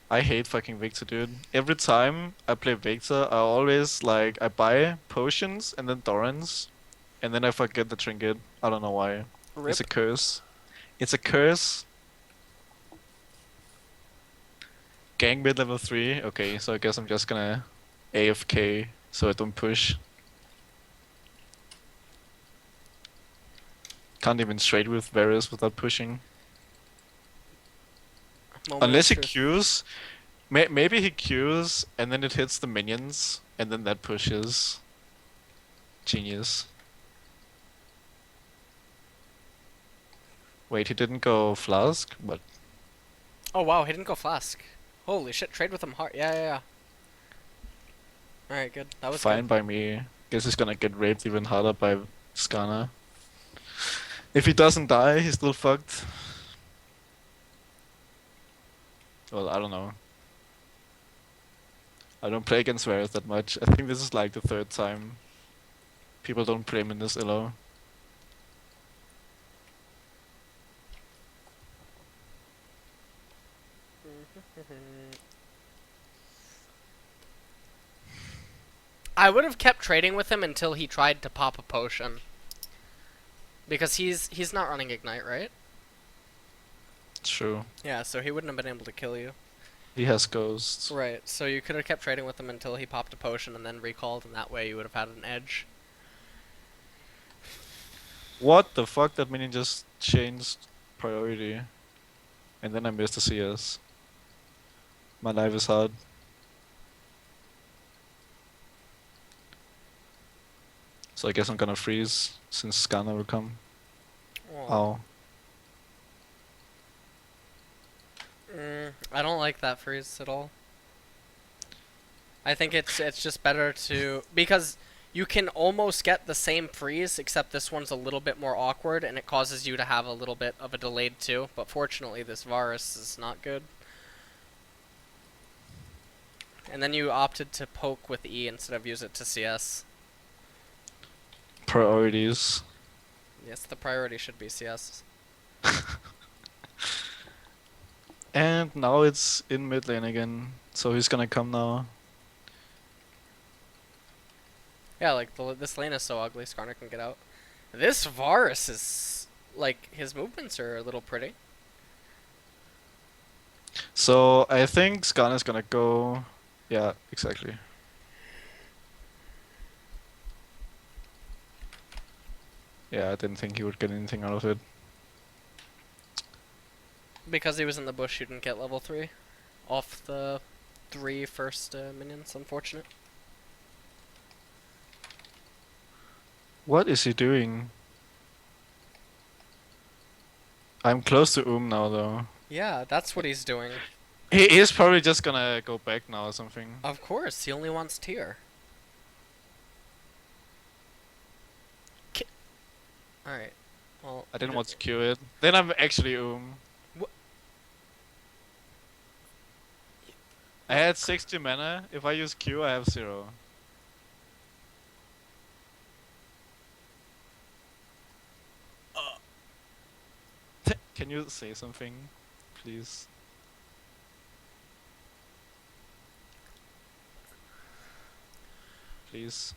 I hate fucking Viktor, dude. Every time I play Viktor, I always like I buy potions and then Dorans, and then I forget the trinket. I don't know why. It's a Rip. curse. It's a curse. Gang mid level 3. Okay, so I guess I'm just gonna AFK so I don't push. Can't even straight with Varus without pushing. Moment of Unless he truth. Qs. Maybe he Qs and then it hits the minions and then that pushes. Genius. Wait, he didn't go Flask? But Oh wow, he didn't go flask. Holy shit, trade with him hard. Yeah, yeah, yeah. Alright, good. That was good. fine by me. Guess he's gonna get raped even harder by Skarner. If he doesn't die, he's still fucked. Well, I don't know. I don't play against Varus that much. I think this is like the third time people don't play him in this elo. I would have kept trading with him until he tried to pop a potion. Because he's not running Ignite, right? True. Yeah, so he wouldn't have been able to kill you. He has ghosts. Right, so you could have kept trading with him until he popped a potion and then recalled, and that way you would have had an edge. What the fuck? That minion just changed priority. And then I missed the CS. My life is hard. So I guess I'm gonna freeze since Skarner will come. Oh. Ow. I don't like that freeze at all. I think it's just better to because you can almost get the same freeze except this one's a little bit more awkward and it causes you to have a little bit of a delayed too. But fortunately, this Varus is not good. And then you opted to poke with E instead of use it to CS. Priorities. Yes, the priority should be CS. And now it's in mid lane again. So he's gonna come now. Yeah, like this lane is so ugly. Skarner can get out. This Varus is like his movements are a little pretty. So I think Skarner's gonna go. Yeah, exactly. Yeah, I didn't think he would get anything out of it. Because he was in the bush, you didn't get level 3 off the three first minions. Unfortunate. What is he doing? I'm close to now though. Yeah, that's what he's doing. He is probably just gonna go back now or something. Of course, he only wants tier. Alright. Well, I didn't want to Q it. Then I'm actually Wh- I had 60 mana. If I use Q, I have 0. Can you say something, please? Please.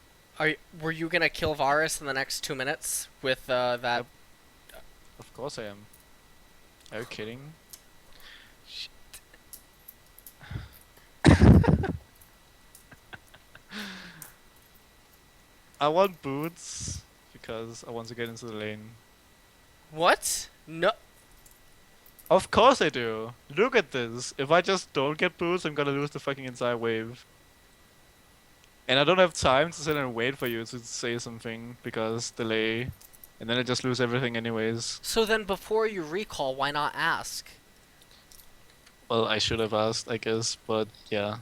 were you gonna kill Varus in the next 2 minutes with that? Yep, of course I am. Are you kidding? I want boots because I want to get into the lane. What? No. Of course I do. Look at this. If I just don't get boots, I'm gonna lose the fucking entire wave. And I don't have time to sit and wait for you to say something because delay. And then I just lose everything anyways. So then, before you recall, why not ask? Well, I should have asked, I guess, but yeah.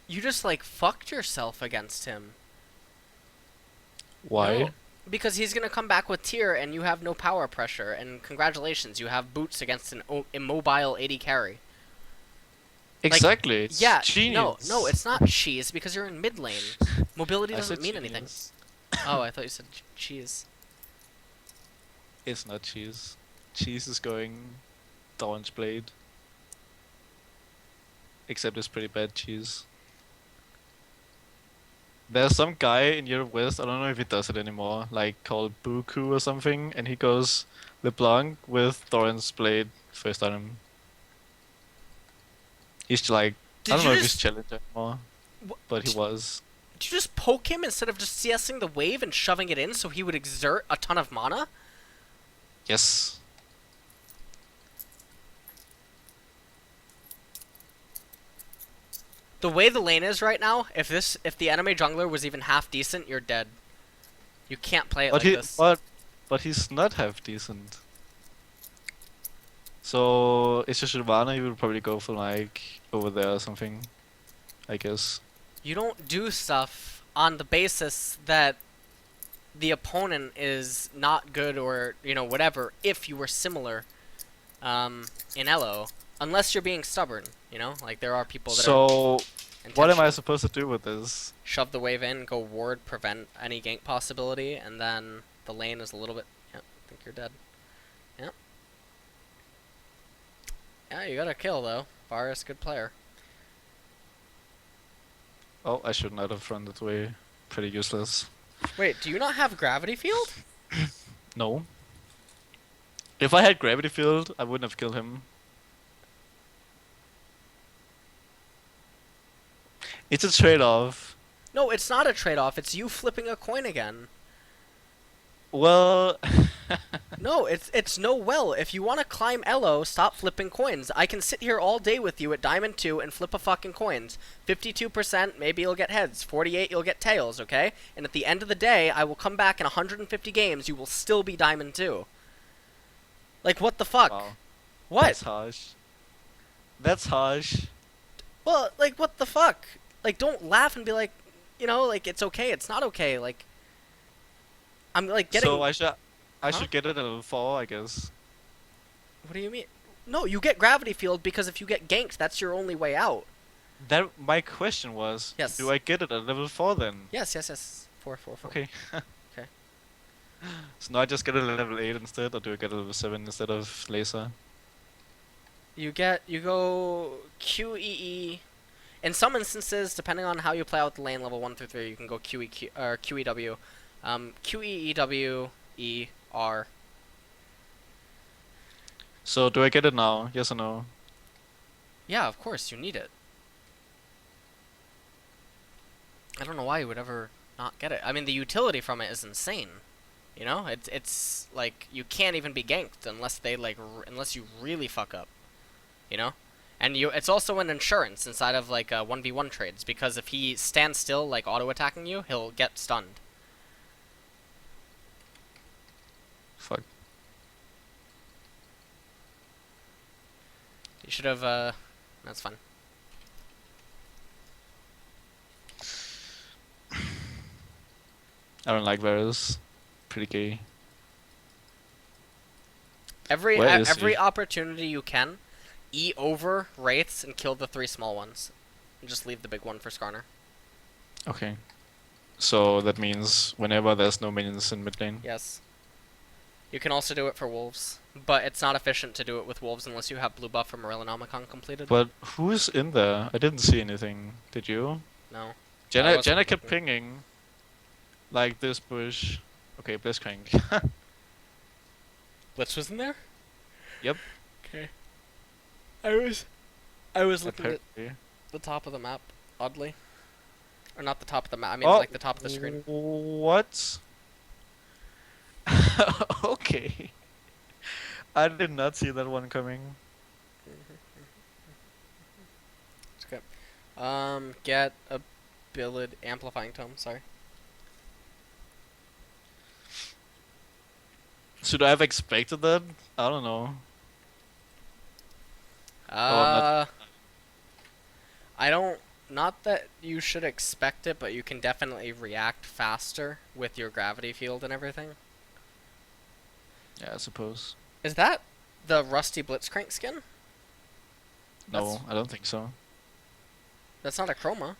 You just like fucked yourself against him. No, Why? because he's gonna come back with tier, and you have no power pressure. And congratulations, you have boots against an immobile 80 carry. Like, Exactly, it's yeah, no, genius. it's not cheese because you're in mid lane. Mobility I doesn't said mean anything. genius. Oh, I thought you said cheese. It's not cheese. Cheese is going Dawn's Blade. except it's pretty bad cheese. There's some guy in Europe West, I don't know if he does it anymore, like called Buku or something, and he goes LeBlanc with Thorin's Blade first item. He's like, I Did don't you know if he's just challenger anymore, but he did was. you just poke him instead of just CSing the wave and shoving it in so he would exert a ton of mana? Yes. The way the lane is right now, if the enemy jungler was even half decent, you're dead. You can't play it But like he, this. but he's not half decent. So it's just Shyvana, you would probably go for like over there or something, I guess. You don't do stuff on the basis that the opponent is not good or, whatever, if you were similar in Elo. Unless you're being stubborn, Like, there are people that are So what am I intentional. supposed to do with this? Shove the wave in, go ward, prevent any gank possibility, and then the lane is a little bit... Yeah, I think you're dead. Yeah. Yeah, you got a kill, though. Varus, good player. Oh, I should not have run that way. Pretty useless. Wait, do you not have gravity field? No. If I had gravity field, I wouldn't have killed him. It's a trade-off. No, it's not a trade-off. It's you flipping a coin again. Well, No, it's no well. If you want to climb Elo, stop flipping coins. I can sit here all day with you at Diamond 2 and flip a fucking coins. 52%, maybe you'll get heads. 48, you'll get tails, okay? And at the end of the day, I will come back in 150 games, you will still be Diamond 2. Like, what the fuck? wow, What? that's harsh. That's harsh. Well, like, what the fuck? Like, don't laugh and be like, like, it's okay, it's not okay. Like, I'm, like, So getting... I Huh? should get it at level 4, I guess. What do you mean? No, you get Gravity Field because if you get ganked, that's your only way out. That my question was, Yes. do I get it at level 4 then? Yes, yes, yes. 4, 4, 4. Okay. Okay. So now I just get it at level 8 instead, or do I get a level 7 instead of laser? You go QEE. In some instances, depending on how you play out the lane, level 1 through 3, you can go QE, or QEW. QEEWER. So do I get it now? Yes or no? Yeah, of course, you need it. I don't know why you would ever not get it. I mean, the utility from it is insane. It's like you can't even be ganked unless they unless you really fuck up. You know, and it's also an insurance inside of like 1v1 trades because if he stands still like auto attacking you, he'll get stunned. Fuck. You should have. That's fun. I don't like Varus. Pretty gay. Where is Every he? opportunity you can, E over wraiths and kill the 3 small ones, and just leave the big one for Skarner. Okay. So that means whenever there's no minions in mid lane. Yes. You can also do it for wolves, but it's not efficient to do it with wolves unless you have blue buff from Morellonomicon completed. But who's in there? I didn't see anything. Did you? No. Jenna kept pinging. Like this bush. Okay, Blitzcrank. Blitz was in there? Yep. Okay. I was looking at Apparently. the top of the map, oddly. Or not the top of the map, I mean Oh, like the top of the screen. what? Okay. I did not see that one coming. It's okay. Get ability amplifying tome, sorry. Should I have expected that? I don't know. Oh, I'm not. Uh I don't not that you should expect it, but you can definitely react faster with your gravity field and everything. Yeah, I suppose. Is that the Rusty Blitzcrank skin? No, I don't think so. That's not a chroma.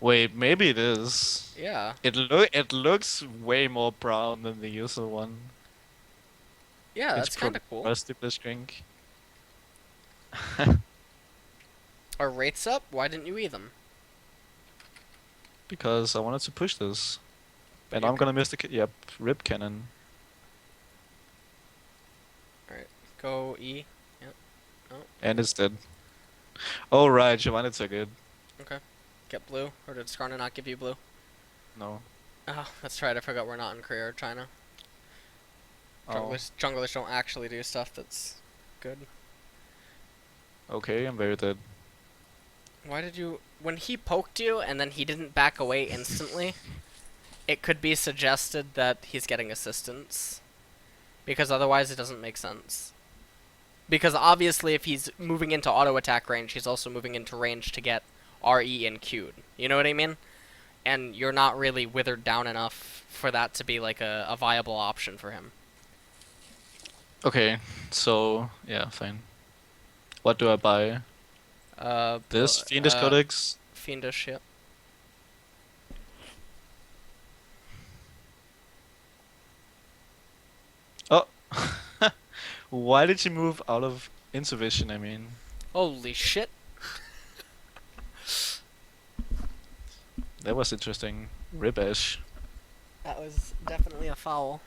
Wait, maybe it is. Yeah. It looks way more brown than the usual one. Yeah, It's that's kind probably of cool. Rusty Blitzcrank. Are rates up? Why didn't you E them? Because I wanted to push this. But And you I'm could. gonna miss the yep, rip cannon. Alright, go E. Yep. Oh, And it's dead. Oh right, Giovanni took it. okay. Get blue, or did Skarna not give you blue? No. Oh, that's right. I forgot we're not in Korea or China. Oh. Junglers don't actually do stuff that's good. Okay, I'm very dead. Why did you? When he poked you and then he didn't back away instantly, it could be suggested that he's getting assistance, because otherwise it doesn't make sense. Because obviously, if he's moving into auto attack range, he's also moving into range to get RE and Q'd. You know what I mean? And you're not really withered down enough for that to be like a viable option for him. Okay, so yeah, fine. What do I buy? This Fiendish Codex? Fiendish, yeah. Oh, why did you move out of into vision? I mean, Holy shit. that was interesting. Ribish. That was definitely a foul.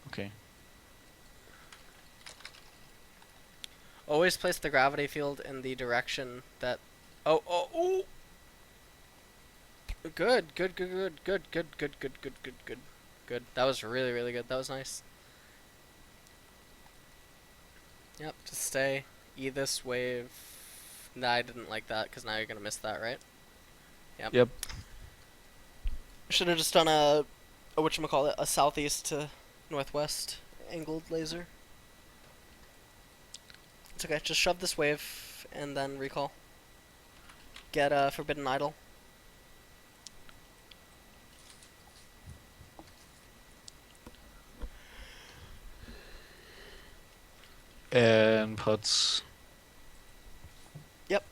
Okay. Always place the gravity field in the direction that. Oh, oh, ooh! Good, good, good, good, good, good, good, good, good, good, good. Good. That was really, really good. That was nice. Yep, just stay. E this wave. Nah, I didn't like that, because now you're gonna miss that, right? Yep. Yep. Should have just done a whatchamacallit, a southeast to northwest angled laser. It's okay, just shove this wave and then recall. Get a Forbidden Idol. And pots. Yep.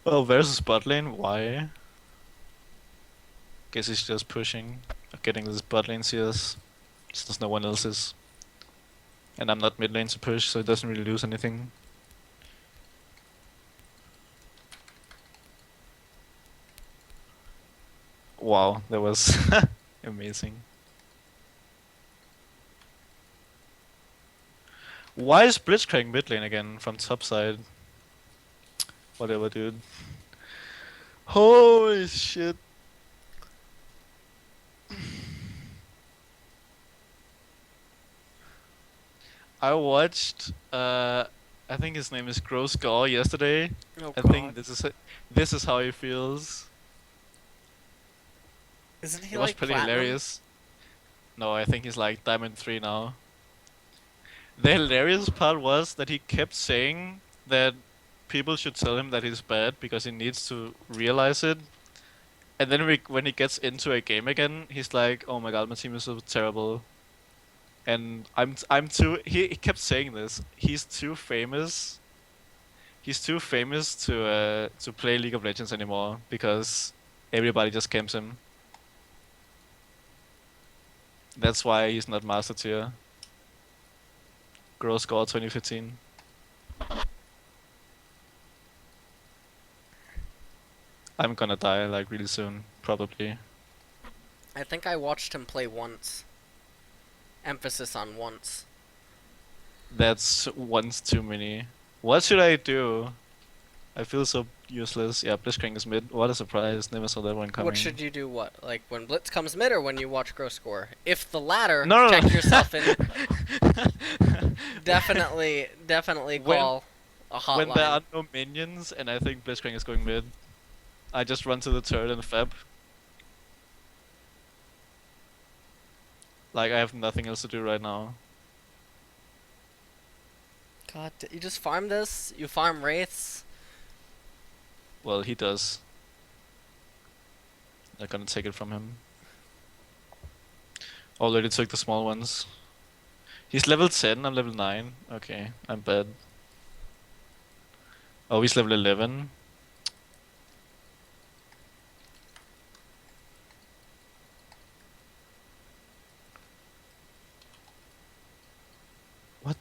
Oh, versus bot lane? Why? Guess he's just pushing, getting this bot lane CS. Since no one else is. And I'm not mid lane to push, so it doesn't really lose anything. Wow, that was amazing. Why is Blitzcrank mid lane again from top side? Whatever, dude. Holy shit. I watched, I think his name is Gross Gore yesterday. Oh I god. think this is how he feels. Isn't he It was like pretty platinum? hilarious. No, I think he's like Diamond 3 now. The hilarious part was that he kept saying that people should tell him that he's bad because he needs to realize it. And then when he gets into a game again, he's like, "Oh my god, my team is so terrible." And I'm too. He kept saying this. He's too famous. He's too famous to play League of Legends anymore because everybody just camps him. That's why he's not Master Tier. Gross score 2015. I'm gonna die like really soon, probably. I think I watched him play once. Emphasis on once. That's once too many. What should I do? I feel so useless. Yeah, Blitzcrank is mid. What a surprise. Never saw that one What coming. should you do? What? Like when Blitz comes mid or when you watch Gross Score? If the latter, No, no, check yourself in. no. Definitely when call a when there hotline. are no minions and I think Blitzcrank is going mid, I just run to the turret and fab. Like I have nothing else to do right now. God, you just farm this? You farm Wraiths? Well, he does. Not gonna take it from him. Already took the small ones. He's level 10, I'm level 9. Okay, I'm bad. Oh, he's level 11.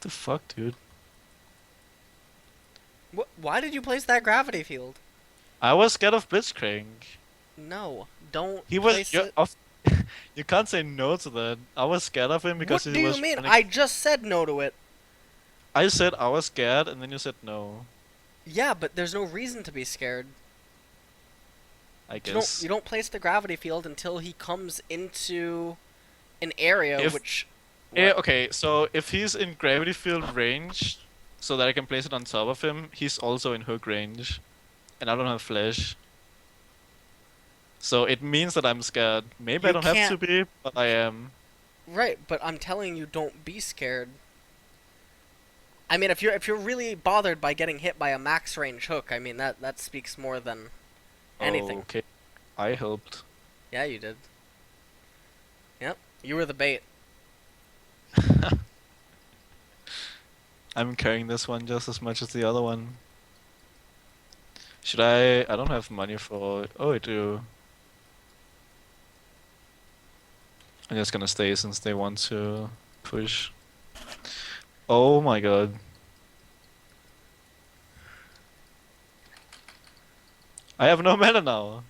the fuck, dude? Why did you place that gravity field? I was scared of Blitzcrank. No, don't He was place you it. of you can't say no to that. I was scared of him because What he do you was mean? running. I just said no to it. I said I was scared, and then you said no. Yeah, but there's no reason to be scared. I You don't guess you don't place the gravity field until he comes into an area if which what? okay, so if he's in gravity field range, so that I can place it on top of him, he's also in hook range, and I don't have flash, so it means that I'm scared. Maybe I You don't have can't to be, but I am. right, but I'm telling you don't be scared. I mean, if you're really bothered by getting hit by a max range hook, I mean that speaks more than Oh, anything. okay. I helped. Yeah, you did. Yep, you were the bait. I'm carrying this one just as much as the other one. Should I? I don't have money for. Oh, I do. I'm just gonna stay since they want to push. Oh my god. I have no mana now.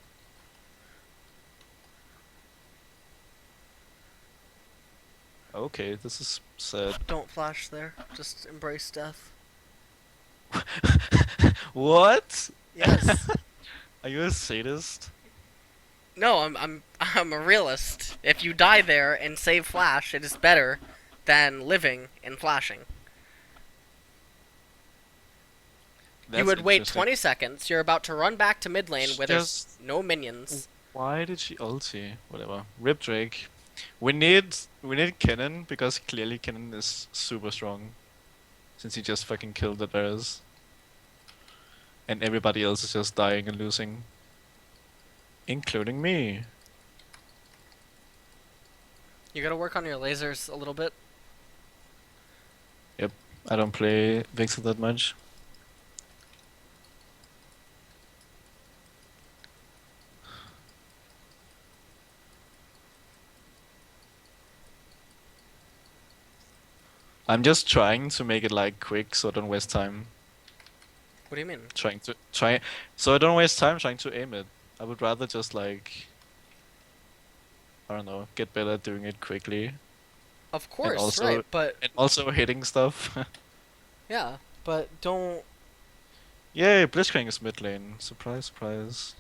Okay, this is sad. Don't flash there. Just embrace death. What? Yes. Are you a sadist? No, I'm a realist. If you die there and save flash, it is better than living and flashing. You That's would wait interesting. 20 seconds. You're about to run back to mid lane where there's Just no minions. why did she ulti? Whatever. Rip Drake. We need Kennen because clearly Kennen is super strong since he just fucking killed the bears and everybody else is just dying and losing, including me. You gotta work on your lasers a little bit. Yep. I don't play Viktor that much. I'm just trying to make it like quick so I don't waste time. What do you mean? Trying to try so I don't waste time trying to aim it. I would rather just like I don't know, get better at doing it quickly Of and course, right, also but hitting stuff. yeah, but don't. Yay, Blitzcrank is mid lane. Surprise, surprise.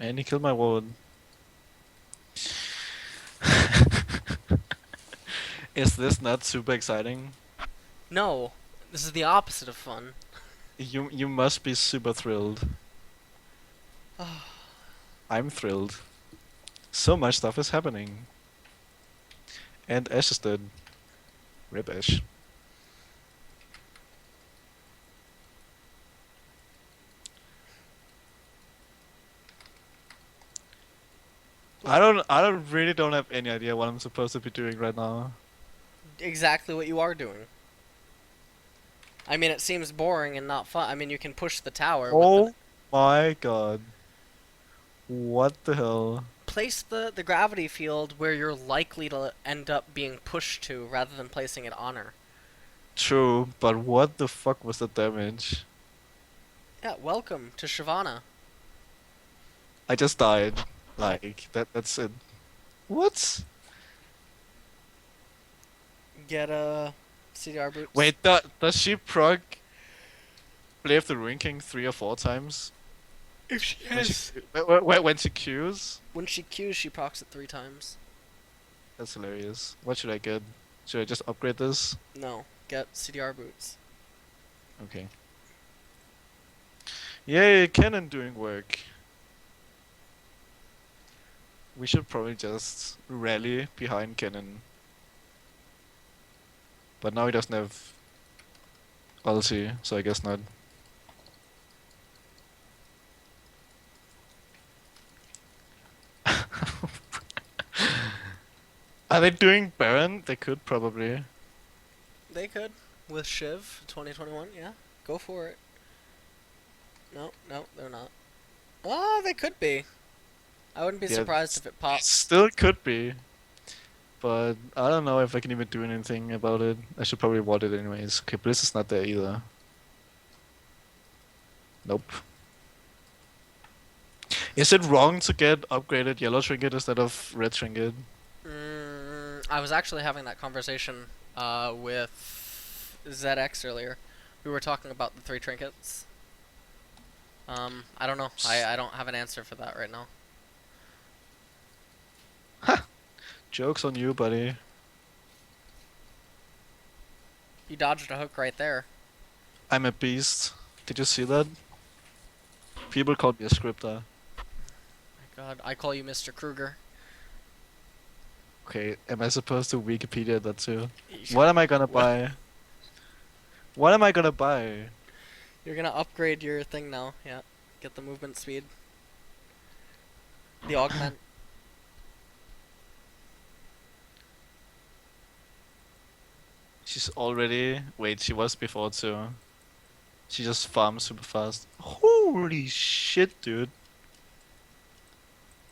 And he killed my ward. Is this not super exciting? No, this is the opposite of fun. You must be super thrilled. I'm thrilled. So much stuff is happening. And Ash is dead. Rip Ash. I don't really don't have any idea what I'm supposed to be doing right now. Exactly what you are doing. I mean, it seems boring and not fun. I mean, you can push the tower with the. Oh my god. What the hell? Place the gravity field where you're likely to end up being pushed to rather than placing it on her. True, but what the fuck was the damage? Yeah, welcome to Shyvana. I just died. Like, that's it. What? Get CDR boots. Wait, does she proc Play of the Ruin King 3 or 4 times? If she When she, has. when she queues? When she Qs, she procs it 3 times. That's hilarious. What should I get? Should I just upgrade this? No, get CDR boots. Okay. Yay, Cannon doing work. We should probably just rally behind Cannon. But now he doesn't have ulti, so I guess not. Are they doing Baron? They could probably. They could. With Shiv 2021, yeah. Go for it. No, no, they're not. Oh, they could be. I wouldn't be Yeah, surprised if it pops. still could be, but I don't know if I can even do anything about it. I should probably ward it anyways. Okay, Bliss is not there either. Nope. Is it wrong to get upgraded yellow trinket instead of red trinket? I was actually having that conversation with ZX earlier. We were talking about the three trinkets. I don't know. I don't have an answer for that right now. Joke's on you, buddy. You dodged a hook right there. I'm a beast. Did you see that? People called me a scripter. My God, I call you Mr. Kruger. Okay, am I supposed to Wikipedia that too? What am I gonna buy? What am I gonna buy? You're gonna upgrade your thing now. Yeah, get the movement speed. The augment. She's already... Wait, she was before too. She just farms super fast. Holy shit, dude.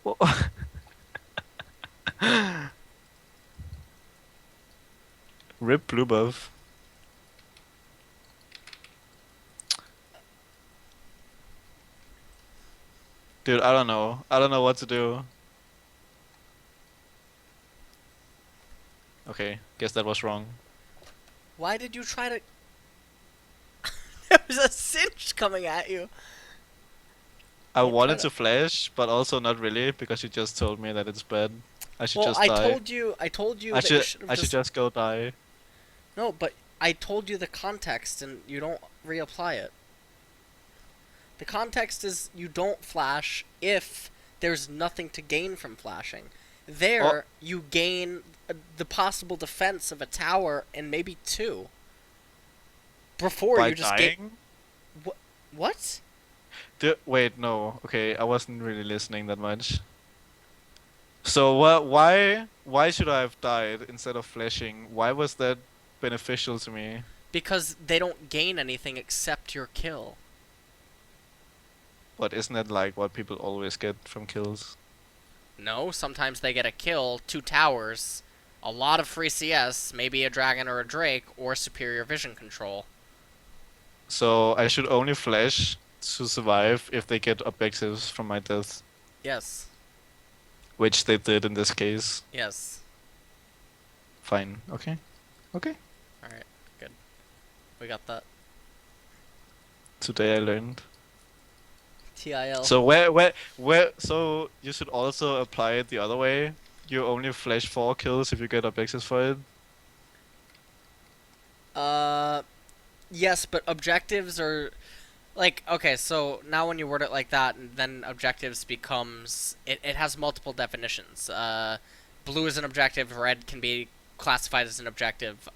Wha- Rip blue buff. Dude, I don't know. I don't know what to do. Okay, guess that was wrong. Why did you try to? There was a cinch coming at you. I Don't try wanted to. to flash, but also not really, because you just told me that it's bad. I should Well, just die. I told you I that you should should have I should just. just go die. No, but I told you the context, and you don't reapply it. The context is you don't flash if there's nothing to gain from flashing. Oh, There, you gain the possible defense of a tower and maybe two. Before by you just get dying? what? Wait, no. Okay, I wasn't really listening that much. So why should I have died instead of flashing? Why was that beneficial to me? Because they don't gain anything except your kill. But isn't that like what people always get from kills? No, sometimes they get a kill, two towers, a lot of free CS, maybe a dragon or a drake, or superior vision control. So I should only flash to survive if they get objectives from my death, Yes, which they did in this case. yes. Fine. Okay. Okay. Alright, good. We got that. Today I learned. TIL. So so you should also apply it the other way. You only flash 4 kills if you get objectives for it. Uh, yes, but objectives are like okay. So now when you word it like that, then objectives becomes it has multiple definitions. Blue is an objective. Red can be classified as an objective.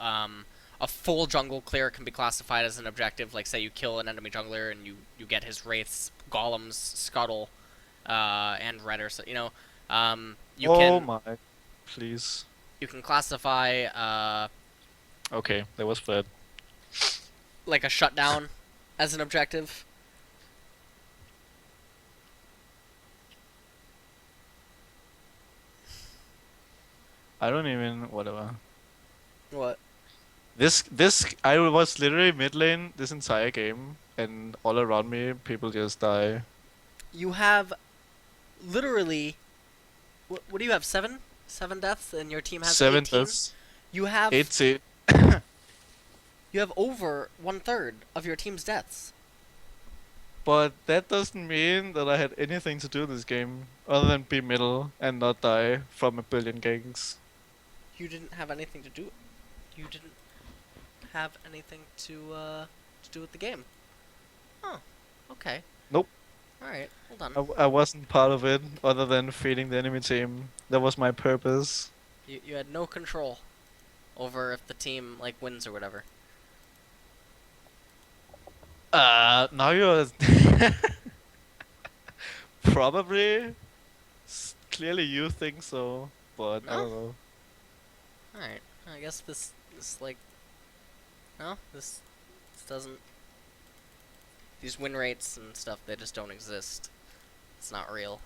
A full jungle clear can be classified as an objective. Like say you kill an enemy jungler and you get his wraiths, golems, scuttle, and red or so. You Oh can my, please. you can classify Okay, that was bad. like a shutdown as an objective. I don't even, whatever. What? I was literally mid lane this entire game, and all around me, people just die. You have literally what do you have? Seven deaths, and your team has 7 18. deaths, You have 80. you have over 1/3 of your team's deaths. But that doesn't mean that I had anything to do this game, other than be middle and not die from a billion ganks. You didn't have anything to do. You didn't have anything to do with the game. Oh, okay. Nope, All right. Hold on. I wasn't part of it, other than feeding the enemy team. That was my purpose. You had no control over if the team like wins or whatever. Now you're probably. Clearly you think so, but I No. don't know. All right. I guess this like no this doesn't these win rates and stuff they just don't exist. It's not real.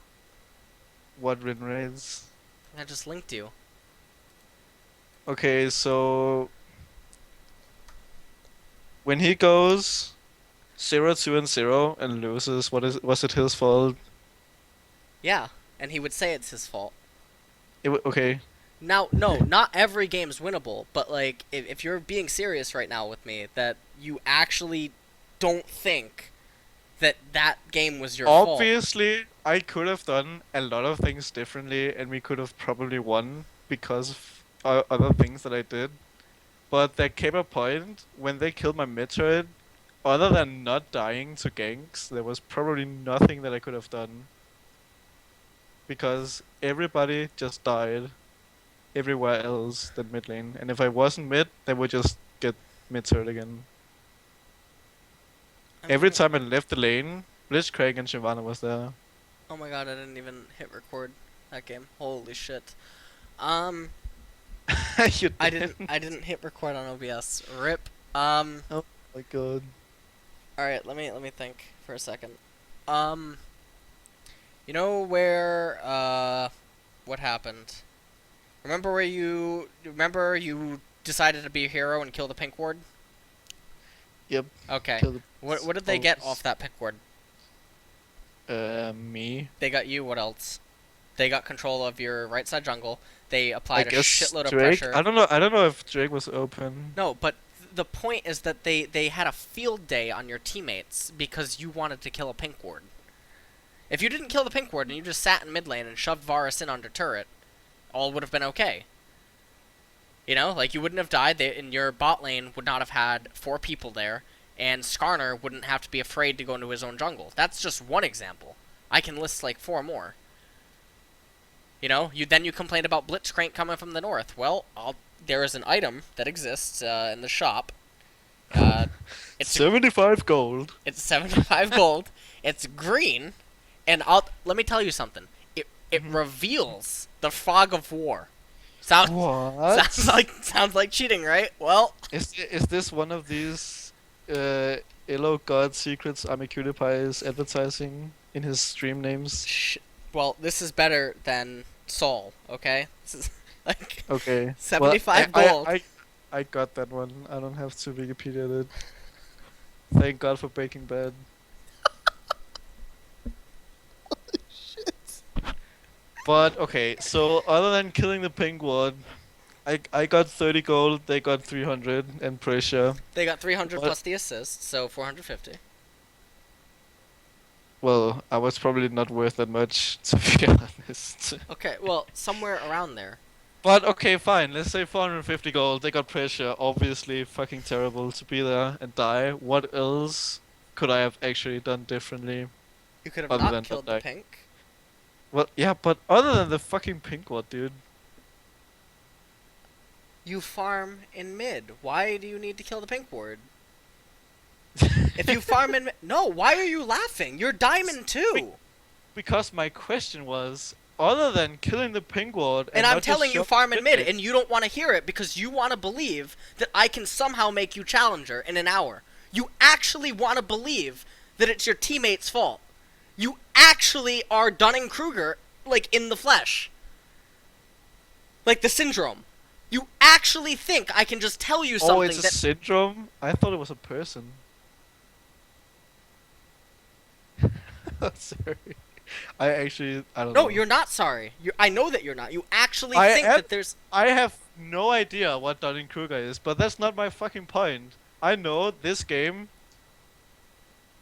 What win rates? I just linked you. Okay, so when he goes 0-2-0 and loses, was it his fault? Yeah, and he would say it's his fault. Okay. Now, no, not every game's winnable, but like if you're being serious right now with me, that you actually don't think that that game was your fault. Obviously, I could have done a lot of things differently, and we could have probably won because of other things that I did. But there came a point when they killed my Metroid, other than not dying to ganks, there was probably nothing that I could have done because everybody just died everywhere else than mid lane. And if I wasn't mid, they would just get Metroid again. I Every mean, time I left the lane, Blitzcrank and Shyvana was there. oh my god, I didn't even hit record that game. Holy shit. Um, You I didn't did. I didn't hit record on OBS. Rip. Oh my god. All right, let me think for a second. Um, you know where what happened? Remember you decided to be a hero and kill the pink ward? Yep. Okay. Kill the What did they get off always. that pink ward? Me. They got you. What else? They got control of your right side jungle. They I applied a guess shitload of Drake. pressure. I don't know. I don't know if Drake was open. No, but the point is that they had a field day on your teammates because you wanted to kill a pink ward. If you didn't kill the pink ward and you just sat in mid lane and shoved Varus in under turret, all would have been okay. You know, like you wouldn't have died, and your bot lane would not have had 4 people there, and Skarner wouldn't have to be afraid to go into his own jungle. That's just one example. I can list like 4 more. You know, you complained about Blitzcrank coming from the north. Well, there is an item that exists in the shop. Uh, it's 75 gold. it's 75 gold. It's green, and let me tell you something. It Mhm. reveals the fog of war. Sounds sounds What? like sounds like cheating, right? Well, Is this one of these uh Elo God secrets Amikudipie is advertising in his stream names? well, this is better than Saul. Okay, this is like Okay. Well, 75 gold. I got that one. I don't have to Wikipedia it. Thank God for Breaking Bad. But okay, so other than killing the pink ward, I got 30 gold, they got 300 and pressure. They got 300 But plus the assist, so 450. well, I was probably not worth that much to be honest. Okay, well, somewhere around there. But okay, fine. Let's say 450 gold. They got pressure. Obviously, fucking terrible to be there and die. What else could I have actually done differently You could have other not than not killed the dying? pink. Well, yeah, but other than the fucking pink ward, dude. You farm in mid. Why do you need to kill the pink ward? If you farm in mid, no, why are you laughing? You're diamond too. Because my question was, other than killing the pink ward And and I'm not just telling you showing farm in mid, lane, and you don't want to hear it because you want to believe that I can somehow make you challenger in an hour. You actually want to believe that it's your teammate's fault. You actually are Dunning-Kruger, like, in the flesh. Like the syndrome. You actually think I can just tell you oh, something it's a that... syndrome? I thought it was a person. Sorry. I don't No, know. you're not sorry. I know that you're not. You actually I think am, that there's... I have no idea what Dunning-Kruger is, but that's not my fucking point. I know this game,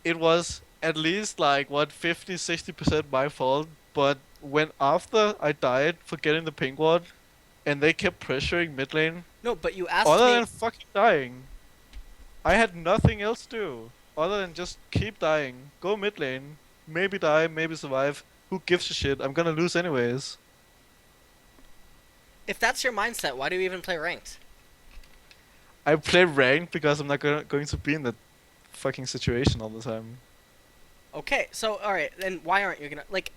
it was at least like, what, 50-60% my fault, but when after I died for getting the pink ward, and they kept pressuring mid lane, No, but you asked other me... than fucking dying, I had nothing else to do, other than just keep dying, go mid lane, maybe die, maybe survive, who gives a shit, I'm gonna lose anyways. If that's your mindset, why do you even play ranked? I play ranked because I'm not going to be in that fucking situation all the time. Okay, so, alright, then why aren't you gonna... Like,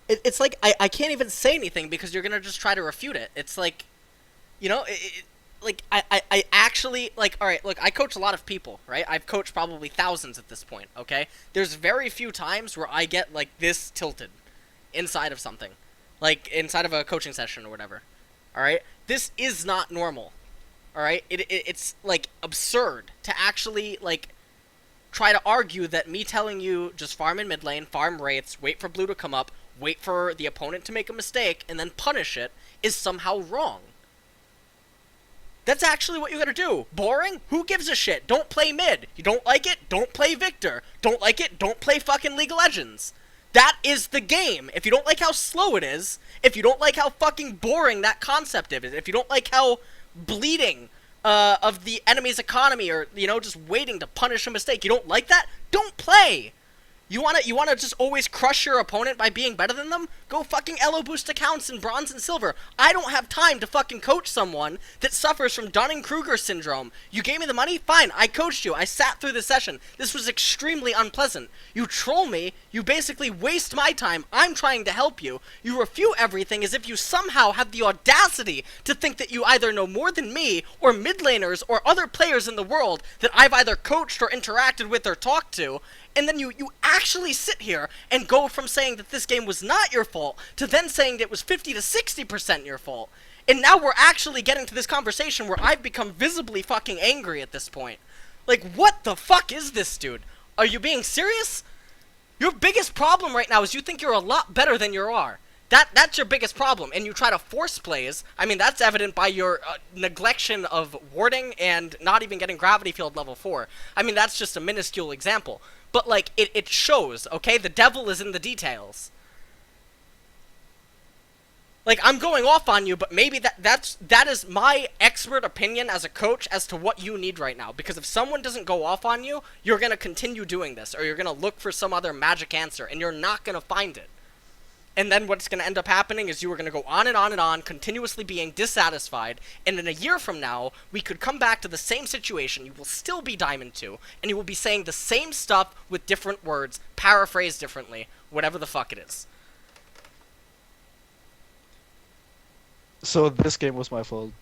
it's like, I can't even say anything because you're gonna just try to refute it. It's like, you know, like, I actually, like, alright, look, I coach a lot of people, right? I've coached probably thousands at this point, okay? There's very few times where I get, like, this tilted. inside of something, like inside of a coaching session or whatever. All right, this is not normal. All right, it's like absurd to actually like try to argue that me telling you just farm in mid lane, farm wraiths, wait for blue to come up, wait for the opponent to make a mistake, and then punish it is somehow wrong. That's actually what you gotta do. Boring? Who gives a shit? Don't play mid. You don't like it? Don't play Viktor. Don't like it? Don't play fucking League of Legends. That is the game. If you don't like how slow it is, if you don't like how fucking boring that concept is, if you don't like how bleeding of the enemy's economy, or just waiting to punish a mistake, you don't like that, don't play. You wanna just always crush your opponent by being better than them? Go fucking elo boost accounts in bronze and silver. I don't have time to fucking coach someone that suffers from Dunning-Kruger syndrome. You gave me the money? Fine, I coached you. I sat through the session. This was extremely unpleasant. You troll me, you basically waste my time. I'm trying to help you. You refute everything as if you somehow have the audacity to think that you either know more than me, or mid laners, or other players in the world that I've either coached or interacted with or talked to. And then you actually sit here and go from saying that this game was not your fault to then saying that it was 50 to 60% your fault. And now we're actually getting to this conversation where I've become visibly fucking angry at this point. Like, what the fuck is this, dude? Are you being serious? Your biggest problem right now is you think you're a lot better than you are. That's your biggest problem, and you try to force plays. I mean, that's evident by your neglection of warding and not even getting gravity field level 4. I mean, that's just a minuscule example. But, like, it shows, okay? The devil is in the details. Like, I'm going off on you, but maybe that is my expert opinion as a coach as to what you need right now. Because if someone doesn't go off on you, you're going to continue doing this, or you're going to look for some other magic answer, and you're not going to find it. And then what's going to end up happening is you are going to go on and on and on, continuously being dissatisfied, and in a year from now, we could come back to the same situation. You will still be Diamond 2, and you will be saying the same stuff with different words, paraphrased differently, whatever the fuck it is. So this game was my fault.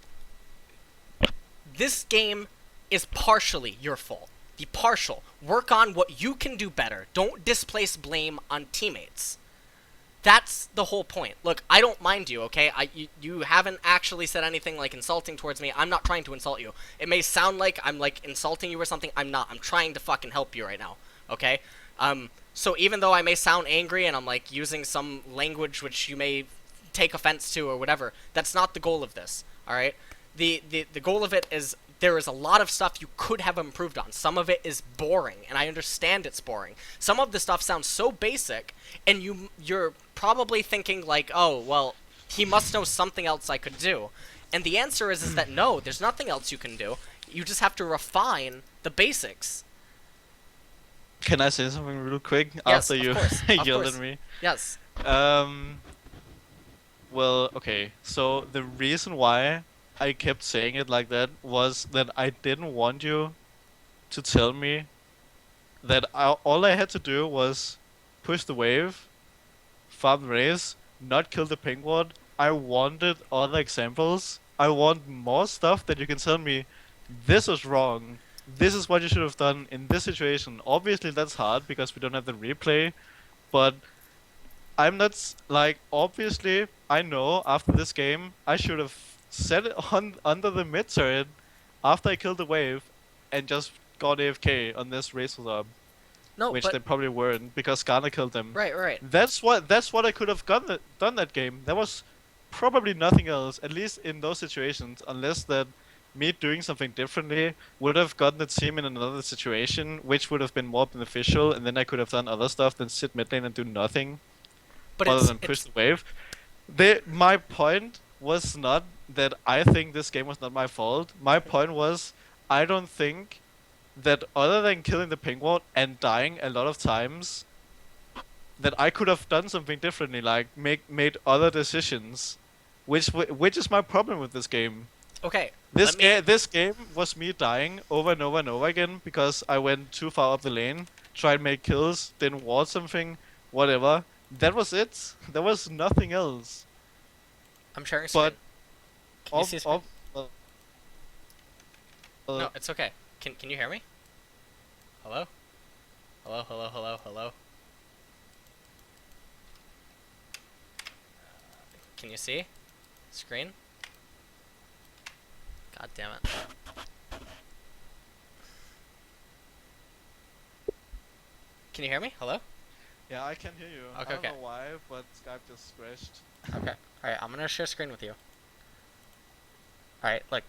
This game is partially your fault. The partial. Work on what you can do better. Don't displace blame on teammates. That's the whole point. Look, I don't mind you, okay? You haven't actually said anything, like, insulting towards me. I'm not trying to insult you. It may sound like I'm, like, insulting you or something. I'm not. I'm trying to fucking help you right now, okay? So even though I may sound angry and I'm, like, using some language which you may take offense to or whatever, that's not the goal of this, alright? The goal of it is there is a lot of stuff you could have improved on. Some of it is boring, and I understand it's boring. Some of the stuff sounds so basic, and you're probably thinking like, oh, well, he must know something else I could do. And the answer is that no, there's nothing else you can do. You just have to refine the basics. Can I say something real quick Yes, after of you course, of yelled course. at me? Yes. Well, okay. So the reason why I kept saying it like that was that I didn't want you to tell me that all I had to do was push the wave, farm the race, not kill the pink ward. I wanted other examples. I want more stuff that you can tell me, this is wrong. This is what you should have done in this situation. Obviously that's hard because we don't have the replay, but I'm not like, obviously I know after this game I should have set it on under the mid turret after I killed the wave and just got AFK on this Razor Up, No, which but they probably weren't because Skarner killed them. right. That's what I could have done that game. There was probably nothing else, at least in those situations, unless that me doing something differently would have gotten the team in another situation, which would have been more beneficial, and then I could have done other stuff than sit mid lane and do nothing But other than push the wave. My point was not that I think this game was not my fault. My point was I don't think that other than killing the pink ward and dying a lot of times, that I could have done something differently, like made other decisions, which is my problem with this game. okay. This game was me dying over and over and over again because I went too far up the lane, tried to make kills, didn't ward something, whatever. That was it. There was nothing else. I'm sharing screen. But Can you see screen? uh, No, it's okay. Can you hear me? Hello? Hello? Can you see? Screen? God damn it. Can you hear me? Hello? Yeah, I can hear you. Okay, I don't okay. know why, but Skype just crashed. Okay. Alright, I'm gonna share screen with you. Alright, look.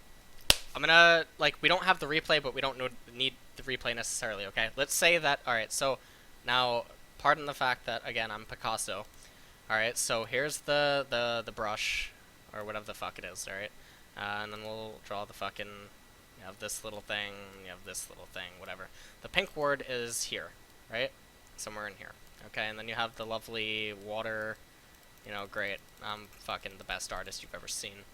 I'm gonna, like, we don't have the replay, but we don't need the replay necessarily, okay? Let's say that, alright, so, now, pardon the fact that, again, I'm Picasso. Alright, so here's the brush, or whatever the fuck it is, alright? And then we'll draw the fucking, you have this little thing, you have this little thing, whatever. The pink word is here, right? Somewhere in here. Okay, and then you have the lovely water, you know, great. I'm fucking the best artist you've ever seen.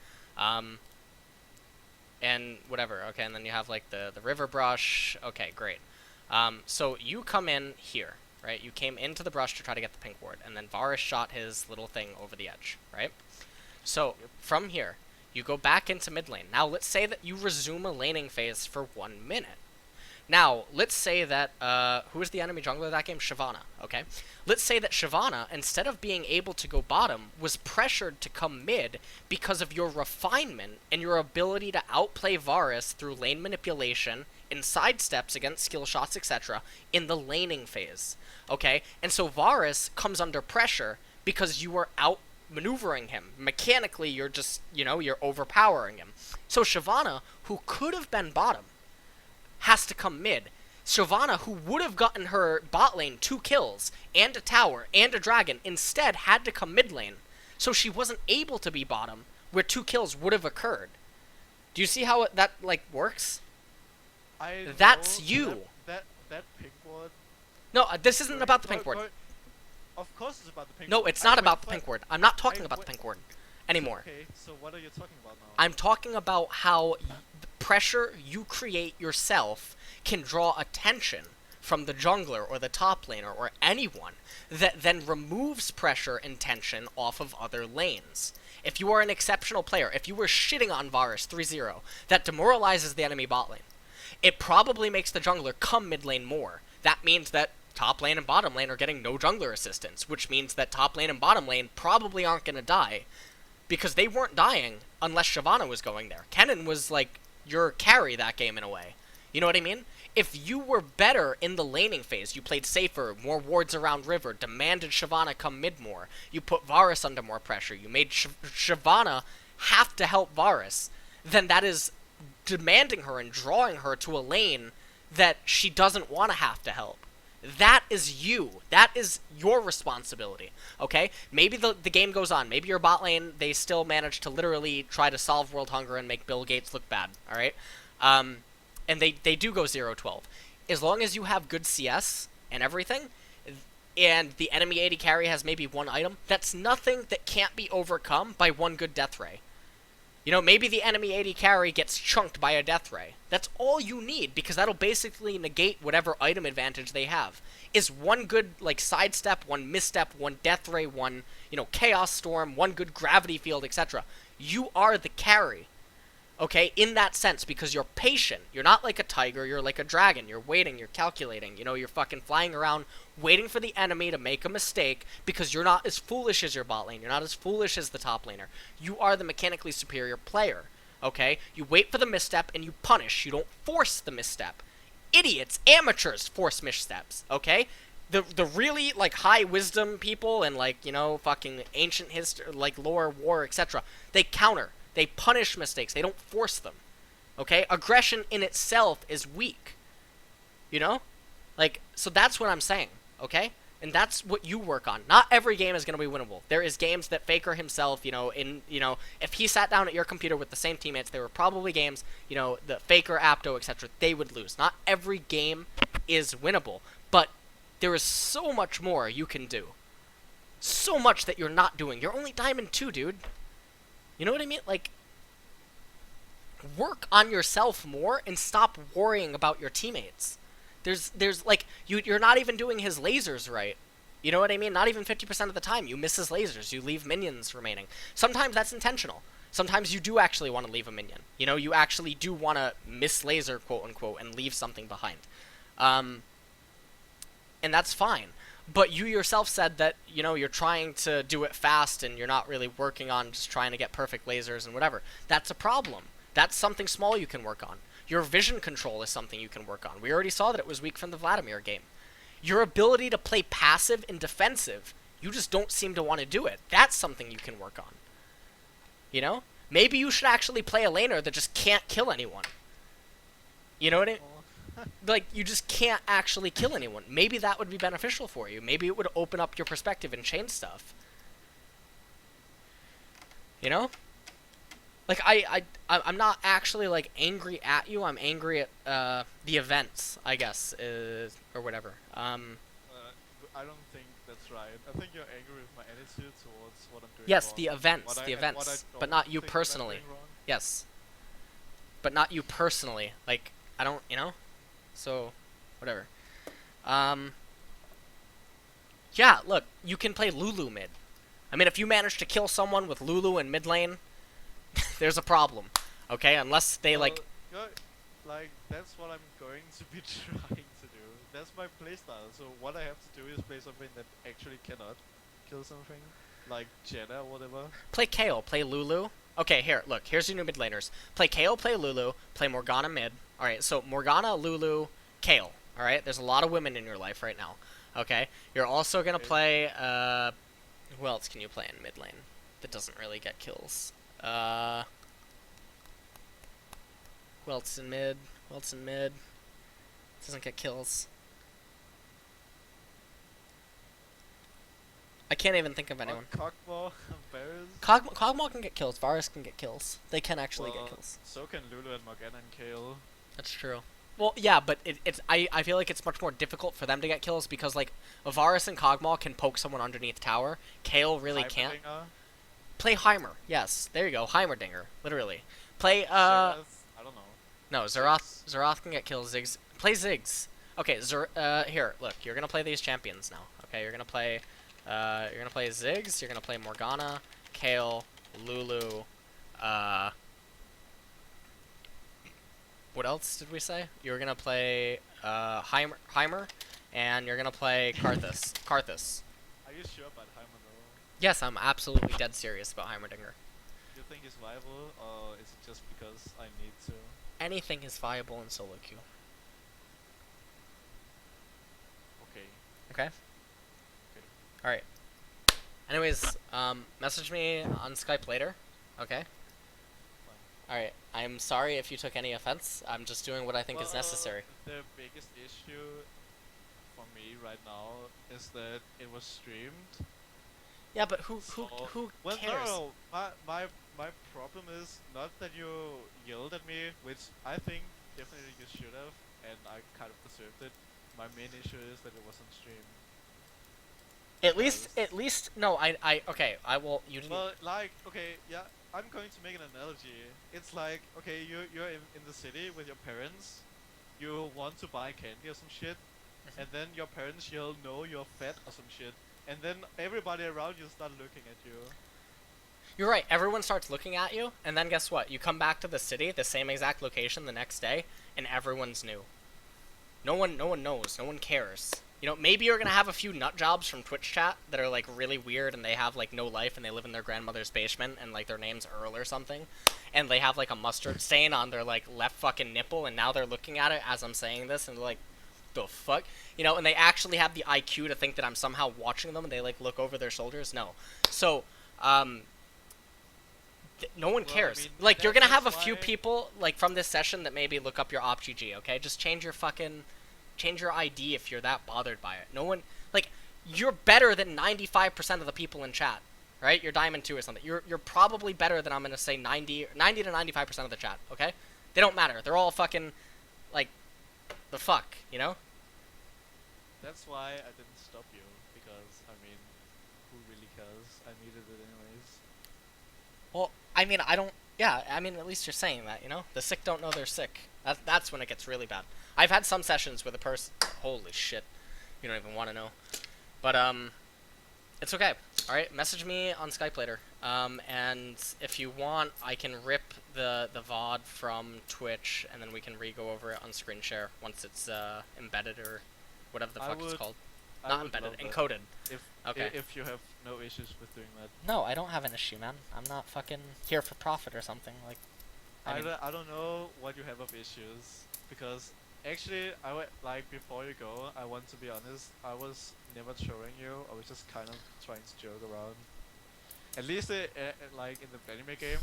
And whatever, okay, and then you have, like, the river brush. Okay, great. So you come in here, right? You came into the brush to try to get the pink ward, and then Varus shot his little thing over the edge, right? So, from here, you go back into mid lane. Now, let's say that you resume a laning phase for 1 minute. Now, let's say that, who is the enemy jungler of that game? Shyvana, okay? Let's say that Shyvana, instead of being able to go bottom, was pressured to come mid because of your refinement and your ability to outplay Varus through lane manipulation, in sidesteps against skill shots, etc., in the laning phase, okay? And so Varus comes under pressure because you are outmaneuvering him. Mechanically, you're just, you know, you're overpowering him. So Shyvana, who could have been bottom, has to come mid. Shyvana, who would have gotten her bot lane 2 kills, and a tower, and a dragon, instead had to come mid lane. So she wasn't able to be bottom, where 2 kills would have occurred. Do you see how that, like, works? That's you. That pink word. No, this isn't about the pink word. Of course it's about the pink word. No, it's not about the pink word. I'm not talking about the pink word anymore. Okay, so what are you talking about now? I'm talking about how the pressure you create yourself can draw attention from the jungler or the top laner or anyone that then removes pressure and tension off of other lanes. If you are an exceptional player, if you were shitting on Varus 3-0, that demoralizes the enemy bot lane. It probably makes the jungler come mid lane more. That means that top lane and bottom lane are getting no jungler assistance, which means that top lane and bottom lane probably aren't going to die, because they weren't dying unless Shyvana was going there. Kennen was, like, your carry that game in a way. You know what I mean? If you were better in the laning phase, you played safer, more wards around river, demanded Shyvana come mid more, you put Varus under more pressure, you made Shyvana have to help Varus, then that is demanding her and drawing her to a lane that she doesn't want to have to help. That is you. That is your responsibility, okay? Maybe the game goes on. Maybe your bot lane, they still manage to literally try to solve world hunger and make Bill Gates look bad, alright? And they do go 0-12. As long as you have good CS and everything, and the enemy AD carry has maybe 1 item, that's nothing that can't be overcome by 1 good death ray. You know, maybe the enemy AD carry gets chunked by a death ray. That's all you need, because that'll basically negate whatever item advantage they have. Is 1 good, like, sidestep, 1 misstep, 1 death ray, 1, you know, chaos storm, 1 good gravity field, etc. You are the carry, okay, in that sense, because you're patient. You're not like a tiger, you're like a dragon. You're waiting, you're calculating, you know, you're fucking flying around, waiting for the enemy to make a mistake, because you're not as foolish as your bot lane, you're not as foolish as the top laner. You are the mechanically superior player, okay? You wait for the misstep, and you punish. You don't force the misstep. Idiots, amateurs force missteps, okay? The really, like, high wisdom people and, like, you know, fucking ancient history, like, lore, war, etc., they counter. They punish mistakes. They don't force them, okay? Aggression in itself is weak, you know? Like, so that's what I'm saying, okay? And that's what you work on. Not every game is going to be winnable. There is games that Faker himself, you know, if he sat down at your computer with the same teammates, there were probably games, you know, the Faker, Apto, etc., they would lose. Not every game is winnable, but there is so much more you can do. So much that you're not doing. You're only Diamond 2, dude. You know what I mean? Like, work on yourself more and stop worrying about your teammates. There's like, you're not even doing his lasers right. You know what I mean? Not even 50% of the time. You miss his lasers. You leave minions remaining. Sometimes that's intentional. Sometimes you do actually want to leave a minion. You know, you actually do want to miss laser, quote unquote, and leave something behind. And that's fine. But you yourself said that, you're trying to do it fast and you're not really working on just trying to get perfect lasers and whatever. That's a problem. That's something small you can work on. Your vision control is something you can work on. We already saw that it was weak from the Vladimir game. Your ability to play passive and defensive, you just don't seem to want to do it. That's something you can work on. You know? Maybe you should actually play a laner that just can't kill anyone. You know what I mean? Like, you just can't actually kill anyone. Maybe that would be beneficial for you. Maybe it would open up your perspective and change stuff. You know? Like, I'm not actually, like, angry at you. I'm angry at, the events, I guess, or whatever. I don't think that's right. I think you're angry with my attitude towards what I'm doing Yes, wrong. the What events, I the and what I events. But don't not you think that I'm personally. doing wrong. Yes. But not you personally. Like, I don't, So, whatever. Yeah, look, you can play Lulu mid. I mean, if you manage to kill someone with Lulu in mid lane, there's a problem. Okay? Unless they, Well, like... like that's what I'm going to be trying to do. That's my playstyle. So what I have to do is play something that actually cannot kill something, like Jenna or whatever. Play Kayle, play Lulu. Okay, here, look, here's your new mid laners. Play Kayle, play Lulu, play Morgana mid. Alright, so Morgana, Lulu, Kayle. Alright, there's a lot of women in your life right now. Okay? You're also gonna Okay. play, who else can you play in mid lane that doesn't really get kills? Who else in mid? Who else in mid? Doesn't get kills. I can't even think of anyone. Cockball, Varus. Kog'Maw can get kills. Varus can get kills. They can actually Well, get kills. so can Lulu and Morgana and Kayle. That's true. Well, yeah, but I feel like it's much more difficult for them to get kills because, like, Varus and Kog'Maw can poke someone underneath tower. Kayle really can't. Heimerdinger, Play Heimer. Yes, there you go. Heimerdinger. Literally. Play, Xerath, I don't know. No, Xerath can get kills. Ziggs. Play Ziggs. Okay, here, look. You're gonna play these champions now. Okay, you're gonna play Ziggs. You're gonna play Morgana, Kayle, Lulu, what else did we say? You're gonna play Heimer, and you're gonna play Karthus. Are you sure about Heimer though? Yes, I'm absolutely dead serious about Heimerdinger. Do you think he's viable, or is it just because I need to? Anything is viable in solo queue. Okay. Okay. Okay. All right. Anyways, message me on Skype later. Okay. All right. I'm sorry if you took any offense. I'm just doing what I think is necessary. The biggest issue for me right now is that it was streamed. Yeah, but who Well, cares? no. My problem is not that you yelled at me, which I think definitely you should have, and I kind of deserved it. My main issue is that it wasn't streamed. At least, no, okay, I will, you didn't, Well, like, okay, yeah, I'm going to make an analogy. It's like, okay, you're in the city with your parents, you want to buy candy or some shit, and then your parents yell, no, you're fat or some shit, and then everybody around you start looking at you. You're right, everyone starts looking at you, and then guess what? You come back to the city, the same exact location the next day, and everyone's new. No one knows, no one cares. You know, maybe you're gonna have a few nut jobs from Twitch chat that are like really weird and they have like no life and they live in their grandmother's basement and like their name's Earl or something, and they have like a mustard stain on their like left fucking nipple, and now they're looking at it as I'm saying this and they're like, the fuck? You know, and they actually have the IQ to think that I'm somehow watching them and they like look over their shoulders. No. So, no one cares. I mean, like, you're gonna have a that's few why- people like from this session that maybe look up your OpGG, okay? Just change your ID if you're that bothered by it. No one, like, you're better than 95% of the people in chat, right? You're Diamond 2 or something. You're probably better than, I'm gonna say, 90 to 95% of the chat, okay? They don't matter. They're all fucking, like, the fuck, you know? That's why I didn't stop you, because, I mean, who really cares? I needed it anyways. Well, I mean, at least you're saying that, you know? The sick don't know they're sick. That's when it gets really bad. I've had some sessions with a person... Holy shit. You don't even want to know. But, it's okay. Alright, message me on Skype later. And if you want, I can rip the VOD from Twitch, and then we can re-go over it on screen share once it's, embedded or whatever the fuck it's called. I Not would embedded, love that encoded. if Okay. if you have no issues with doing that. No, I don't have an issue, man. I'm not fucking here for profit or something. Like, I mean, I don't know what you have of issues because actually like before you go, I want to be honest. I was never trolling you. I was just kind of trying to joke around. At least like in the anime game,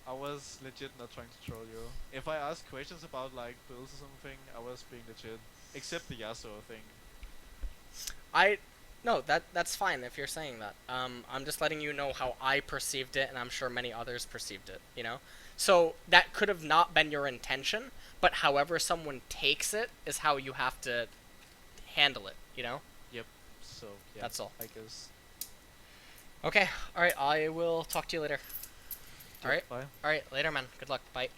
I was legit not trying to troll you. If I asked questions about like builds or something, I was being legit. Except the Yasuo thing. I no, that's fine if you're saying that. I'm just letting you know how I perceived it, and I'm sure many others perceived it. You know, so that could have not been your intention, but however someone takes it is how you have to handle it. You know, Yep. So yeah, that's all. I guess. Okay, all right. I will talk to you later. All Yep, right, bye. all right. Later, man. Good luck. Bye.